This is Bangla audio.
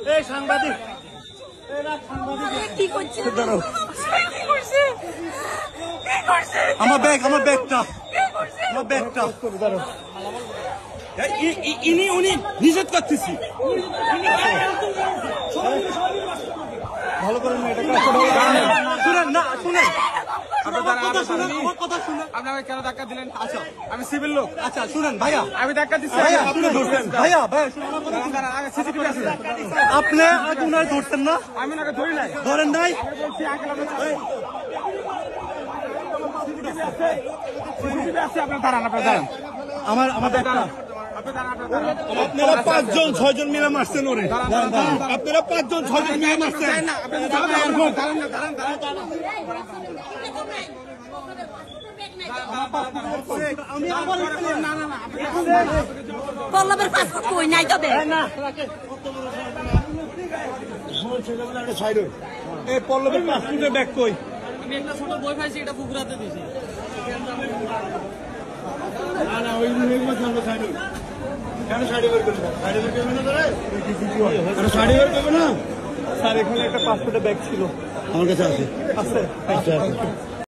এই সাংবাদিক কি করছে? আমার ব্যাগটা উনি নিষেধ করতেছি। ভালো করেন না, এটা শুনেন না, শুনেন আমার কথা শুনেন। আপনি আমাকে কেন ধাক্কা দিলেন? আচ্ছা, আমি সিভিল লোক। আচ্ছা শুনেন ভাইয়া, আমি ধাক্কা দিচ্ছি। ভাইয়া আপনি ধরছেন, ভাইয়া সিসিটিভি আছে। আপনি আগে উনার ধরছেন না? আমি ওনাকে ধরি নাই। ধরেন নাই? বলছি আঙ্কেল আপনার সিসিটিভি আছে, আপনার দাঁড়ান। আমার ব্যাগটা আপনারা 5 জন 6 জন মিলে মারছেন ওরে। আপনারা 5 জন 6 জন মিলে মারছেন। পল্লবের পাসপোর্ট কই নাই তবে? এই পল্লবের পাসপোর্টের ব্যাগ কই? আমি একটা ছোট বই পাইছি, এটা পুকুরাতে দিছি। স্যার এখানে একটা পাসপোর্টের ব্যাগ ছিল, আমার কাছে আছে। আছে।